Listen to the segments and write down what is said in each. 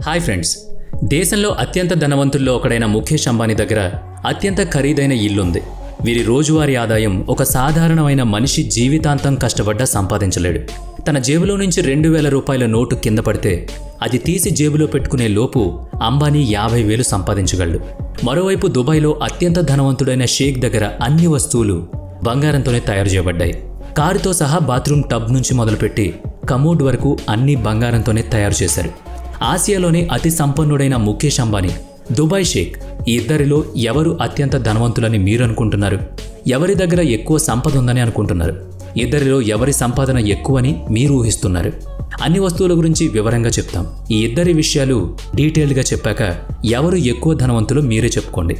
Hi friends, దేశంలో అత్యంత ధనవంతుల్లో ఒకడైన ముఖేష్ అంబానీ దగ్గర అత్యంత ఖరీదైన ఇల్లుంది. వీరి రోజువారీ ఆదాయం ఒక సాధారణమైన మనిషి జీవితాంతం కష్టపడ్డా సంపాదించలేడు. తన జేబులో నుంచి 2000 రూపాయల నోటు కింద పడితే అది తీసి జేబులో పెట్టుకునే లోపు అంబానీ 50,000 సంపాదించగలడు. మరోవైపు దుబాయ్లో అత్యంత ధనవంతుడైన షేక్ దగ్గర అన్ని వస్తువులు బంగారంతోనే తయారు చేయబడ్డాయి. కారుతో సహా బాత్రూమ్ టబ్ నుంచి మొదలుపెట్టి కమోడ్ వరకు అన్నీ బంగారంతోనే తయారు చేశారు. ఆసియాలోనే అతి సంపన్నుడైన ముఖేష్ అంబానీ, దుబాయ్ షేక్, ఈ ఇద్దరిలో ఎవరు అత్యంత ధనవంతులని మీరు అనుకుంటున్నారు? ఎవరి దగ్గర ఎక్కువ సంపద ఉందని అనుకుంటున్నారు? ఇద్దరిలో ఎవరి సంపాదన ఎక్కువని మీరు ఊహిస్తున్నారు? అన్ని వస్తువుల గురించి వివరంగా చెప్తాం. ఈ ఇద్దరి విషయాలు డీటెయిల్డ్గా చెప్పాక ఎవరు ఎక్కువ ధనవంతులు మీరే చెప్పుకోండి.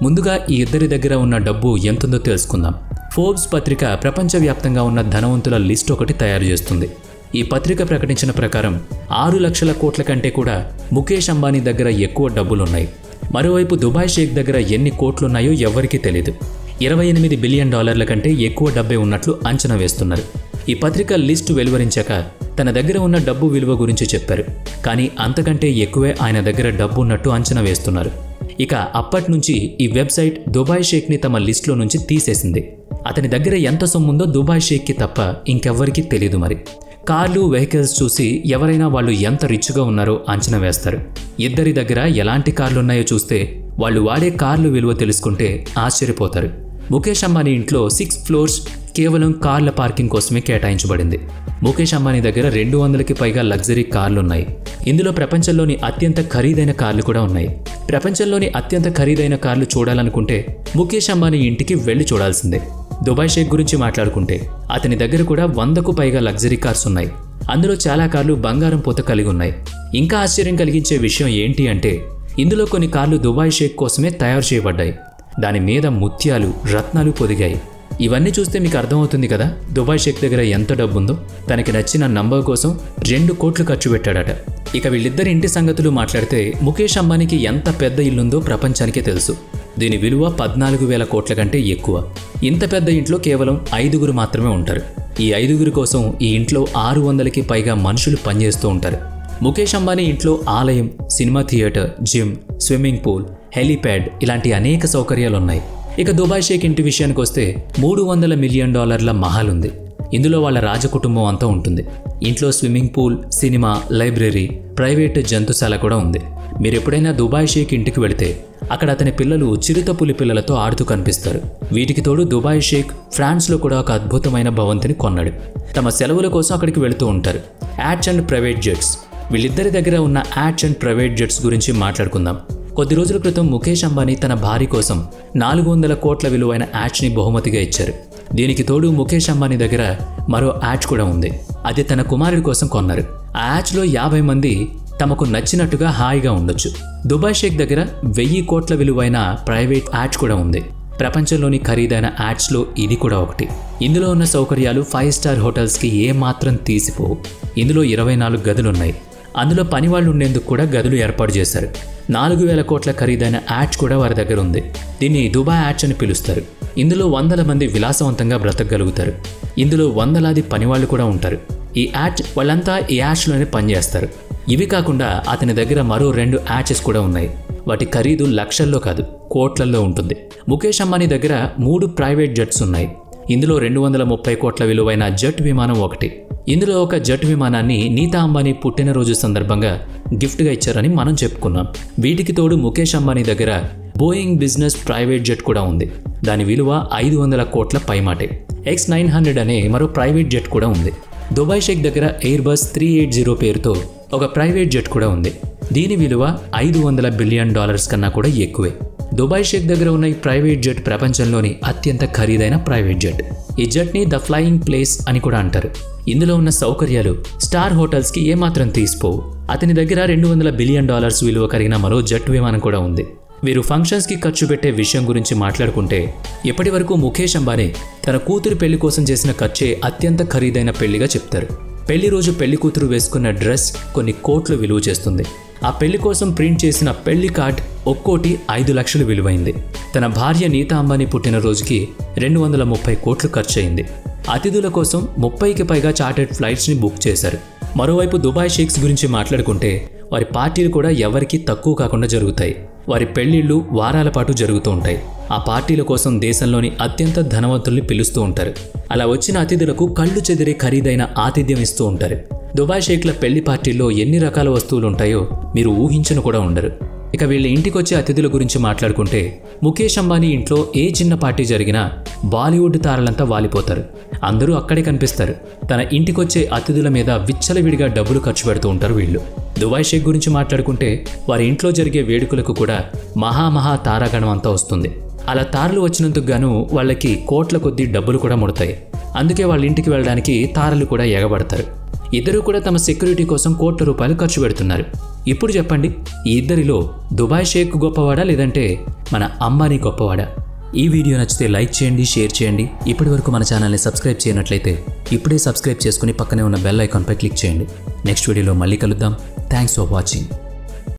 ముందుగా ఈ ఇద్దరి దగ్గర ఉన్న డబ్బు ఎంతుందో తెలుసుకుందాం. ఫోర్బ్స్ పత్రిక ప్రపంచవ్యాప్తంగా ఉన్న ధనవంతుల లిస్ట్ ఒకటి తయారు చేస్తుంది. ఈ పత్రిక ప్రకటించిన ప్రకారం 6 లక్షల కోట్ల కంటే కూడా ముఖేష్ అంబానీ దగ్గర ఎక్కువ డబ్బులున్నాయి. మరోవైపు దుబాయ్ షేక్ దగ్గర ఎన్ని కోట్లున్నాయో ఎవ్వరికీ తెలియదు. $28 బిలియన్ కంటే ఎక్కువ డబ్బే ఉన్నట్లు అంచనా వేస్తున్నారు. ఈ పత్రిక లిస్టు వెలువరించాక తన దగ్గర ఉన్న డబ్బు విలువ గురించి చెప్పారు. కానీ అంతకంటే ఎక్కువే ఆయన దగ్గర డబ్బు ఉన్నట్టు అంచనా వేస్తున్నారు. ఇక అప్పటి నుంచి ఈ వెబ్సైట్ దుబాయ్ షేక్ని తమ లిస్టులో నుంచి తీసేసింది. అతని దగ్గర ఎంత సొమ్ముందో దుబాయ్ షేక్కి తప్ప ఇంకెవ్వరికీ తెలియదు. మరి కార్లు, వెహికల్స్ చూసి ఎవరైనా వాళ్ళు ఎంత రిచ్గా ఉన్నారో అంచనా వేస్తారు. ఇద్దరి దగ్గర ఎలాంటి కార్లున్నాయో చూస్తే వాళ్ళు వాడే కార్లు విలువ తెలుసుకుంటే ఆశ్చర్యపోతారు. ముఖేష్ అంబానీ ఇంట్లో 6 ఫ్లోర్స్ కేవలం కార్ల పార్కింగ్ కోసమే కేటాయించబడింది. ముఖేష్ అంబానీ దగ్గర 200కి పైగా లగ్జరీ కార్లున్నాయి. ఇందులో ప్రపంచంలోని అత్యంత ఖరీదైన కార్లు కూడా ఉన్నాయి. ప్రపంచంలోని అత్యంత ఖరీదైన కార్లు చూడాలనుకుంటే ముఖేష్ అంబానీ ఇంటికి వెళ్ళి చూడాల్సిందే. దుబాయ్ షేక్ గురించి మాట్లాడుకుంటే అతని దగ్గర కూడా 100కు పైగా లగ్జరీ కార్స్ ఉన్నాయి. అందులో చాలా కార్లు బంగారం పూత కలిగి ఉన్నాయి. ఇంకా ఆశ్చర్యం కలిగించే విషయం ఏంటి అంటే ఇందులో కొన్ని కార్లు దుబాయ్ షేక్ కోసమే తయారు చేయబడ్డాయి. దాని మీద ముత్యాలు, రత్నాలు పొదిగాయి. ఇవన్నీ చూస్తే మీకు అర్థమవుతుంది కదా దుబాయ్ షేక్ దగ్గర ఎంత డబ్బుందో. తనకి నచ్చిన నంబర్ కోసం 2 కోట్లు ఖర్చు పెట్టాడట. ఇక వీళ్ళిద్దరి ఇంటి సంగతులు మాట్లాడితే ముఖేష్ అంబానీకి ఎంత పెద్ద ఇల్లుందో ప్రపంచానికే తెలుసు. దీని విలువ 14,000 కోట్ల కంటే ఎక్కువ. ఇంత పెద్ద ఇంట్లో కేవలం 5 మాత్రమే ఉంటారు. ఈ 5 కోసం ఈ ఇంట్లో 600కి పైగా మనుషులు పనిచేస్తూ ఉంటారు. ముఖేష్ అంబానీ ఇంట్లో ఆలయం, cinema theatre, gym, swimming pool, helipad ఇలాంటి అనేక సౌకర్యాలున్నాయి. ఇక దుబాయ్ షేక్ ఇంటి విషయానికి వస్తే $300 మిలియన్ మహల్ ఉంది. ఇందులో వాళ్ళ రాజకుటుంబం అంతా ఉంటుంది. ఇంట్లో swimming pool, cinema, library, private జంతుశాల కూడా ఉంది. మీరు ఎప్పుడైనా దుబాయ్ షేక్ ఇంటికి వెళితే అక్కడ అతని పిల్లలు చిరుతపులి పిల్లలతో ఆడుతూ కనిపిస్తారు. వీటికి తోడు దుబాయ్ షేక్ ఫ్రాన్స్లో కూడా ఒక అద్భుతమైన భవంతిని కొన్నాడు. తమ సెలవుల కోసం అక్కడికి వెళుతూ ఉంటారు. Ads and private jets. వీళ్ళిద్దరి దగ్గర ఉన్న యాడ్స్ అండ్ ప్రైవేట్ జెట్స్ గురించి మాట్లాడుకుందాం. కొద్ది రోజుల క్రితం ముఖేష్ అంబానీ తన భార్య కోసం 400 కోట్ల విలువైన యాడ్స్ని బహుమతిగా ఇచ్చారు. దీనికి తోడు ముఖేష్ అంబానీ దగ్గర మరో యాడ్స్ కూడా ఉంది. అది తన కుమారుడి కోసం కొన్నారు. ఆ యాడ్స్లో 50 మంది తమకు నచ్చినట్టుగా హాయిగా ఉండొచ్చు. దుబాయ్ షేక్ దగ్గర 1000 కోట్ల విలువైన ప్రైవేట్ యాడ్స్ కూడా ఉంది. ప్రపంచంలోని ఖరీదైన యాడ్స్లో ఇది కూడా ఒకటి. ఇందులో ఉన్న సౌకర్యాలు 5 స్టార్ హోటల్స్కి ఏమాత్రం తీసిపోవు. ఇందులో 24 గదులున్నాయి. అందులో పనివాళ్ళు ఉండేందుకు కూడా గదులు ఏర్పాటు చేశారు. 4,000 కోట్ల ఖరీదైన యాడ్స్ కూడా వారి దగ్గర ఉంది. దీన్ని దుబాయ్ యాడ్స్ అని పిలుస్తారు. ఇందులో 100 మంది విలాసవంతంగా బ్రతకగలుగుతారు. ఇందులో వందలాది పనివాళ్ళు కూడా ఉంటారు. ఈ యాడ్స్ వాళ్ళంతా ఈ యాడ్స్లోనే పనిచేస్తారు. ఇవి కాకుండా అతని దగ్గర మరో 2 యాడ్స్ కూడా ఉన్నాయి. వాటి ఖరీదు లక్షల్లో కాదు, కోట్లల్లో ఉంటుంది. ముఖేష్ అంబానీ దగ్గర 3 ప్రైవేట్ జెట్స్ ఉన్నాయి. ఇందులో 230 కోట్ల విలువైన జెట్ విమానం ఒకటి. ఇందులో ఒక జెట్ విమానాన్ని నీతా అంబానీ పుట్టినరోజు సందర్భంగా గిఫ్ట్గా ఇచ్చారని మనం చెప్పుకున్నాం. వీటికి తోడు ముఖేష్ అంబానీ దగ్గర బోయింగ్ బిజినెస్ ప్రైవేట్ జెట్ కూడా ఉంది. దాని విలువ 500 కోట్ల పైమాటే. X900 అనే మరో ప్రైవేట్ జెట్ కూడా ఉంది. దుబాయ్ షేక్ దగ్గర ఎయిర్బస్ 380 పేరుతో ఒక ప్రైవేట్ జెట్ కూడా ఉంది. దీని విలువ $500 బిలియన్ కన్నా కూడా ఎక్కువే. దుబాయ్ షేక్ దగ్గర ఉన్న ఈ ప్రైవేట్ జెట్ ప్రపంచంలోని అత్యంత ఖరీదైన ప్రైవేట్ జెట్. ఈ జెట్ని ద ఫ్లయింగ్ ప్లేస్ అని కూడా అంటారు. ఇందులో ఉన్న సౌకర్యాలు స్టార్ హోటల్స్కి ఏమాత్రం తీసిపోవు. అతని దగ్గర $200 బిలియన్ విలువ కలిగిన మరో జెట్ విమానం కూడా ఉంది. వీరు ఫంక్షన్స్కి ఖర్చు పెట్టే విషయం గురించి మాట్లాడుకుంటే ఇప్పటి వరకు ముఖేష్ అంబానీ తన కూతురు పెళ్లి కోసం చేసిన ఖర్చే అత్యంత ఖరీదైన పెళ్లిగా చెప్తారు. పెళ్లి రోజు పెళ్లి కూతురు వేసుకున్న డ్రెస్ కొన్ని కోట్లు విలువ చేస్తుంది. ఆ పెళ్లి కోసం ప్రింట్ చేసిన పెళ్లి కార్డ్ ఒక్కోటి 5 లక్షలు విలువైంది. తన భార్య నీతా అంబానీ పుట్టినరోజుకి 230 కోట్లు ఖర్చయింది. అతిథుల కోసం 30కి పైగా చార్టెడ్ ఫ్లైట్స్ని బుక్ చేశారు. మరోవైపు దుబాయ్ షేక్స్ గురించి మాట్లాడుకుంటే వారి పార్టీలు కూడా ఎవరికీ తక్కువ కాకుండా జరుగుతాయి. వారి పెళ్లిళ్ళు వారాల పాటు జరుగుతూ ఉంటాయి. ఆ పార్టీల కోసం దేశంలోని అత్యంత ధనవంతుల్ని పిలుస్తూ ఉంటారు. అలా వచ్చిన అతిథులకు కళ్ళు చెదిరే ఖరీదైన ఆతిథ్యం ఇస్తూ ఉంటారు. దుబాయ్ షేక్ల పెళ్లి పార్టీల్లో ఎన్ని రకాల వస్తువులు ఉంటాయో మీరు ఊహించను కూడా ఉండరు. ఇక వీళ్ళ ఇంటికొచ్చే అతిథుల గురించి మాట్లాడుకుంటే ముఖేష్ అంబానీ ఇంట్లో ఏ చిన్న పార్టీ జరిగినా బాలీవుడ్ తారలంతా వాలిపోతారు. అందరూ అక్కడే కనిపిస్తారు. తన ఇంటికొచ్చే అతిథుల మీద విచ్చలవిడిగా డబ్బులు ఖర్చు పెడుతూ ఉంటారు వీళ్ళు. దుబాయ్ షేక్ గురించి మాట్లాడుకుంటే వారి ఇంట్లో జరిగే వేడుకలకు కూడా మహా తారాగణం అంతా వస్తుంది. అలా తారలు వచ్చినందుకు గాను వాళ్ళకి కోట్ల కొద్దీ డబ్బులు కూడా ముడతాయి. అందుకే వాళ్ళ ఇంటికి వెళ్ళడానికి తారలు కూడా ఎగబడతారు. ఇద్దరు కూడా తమ సెక్యూరిటీ కోసం కోట్ల రూపాయలు ఖర్చు పెడుతున్నారు. ఇప్పుడు చెప్పండి, ఈ ఇద్దరిలో దుబాయ్ షేక్ గొప్పవాడా లేదంటే మన అంబానీ గొప్పవాడా? ఈ వీడియో నచ్చితే లైక్ చేయండి, షేర్ చేయండి. ఇప్పటి వరకు మన ఛానల్ని సబ్స్క్రైబ్ చేయనట్లయితే ఇప్పుడే సబ్స్క్రైబ్ చేసుకుని పక్కనే ఉన్న బెల్ ఐకాన్పై క్లిక్ చేయండి. నెక్స్ట్ వీడియోలో మళ్ళీ కలుద్దాం. Thanks for watching.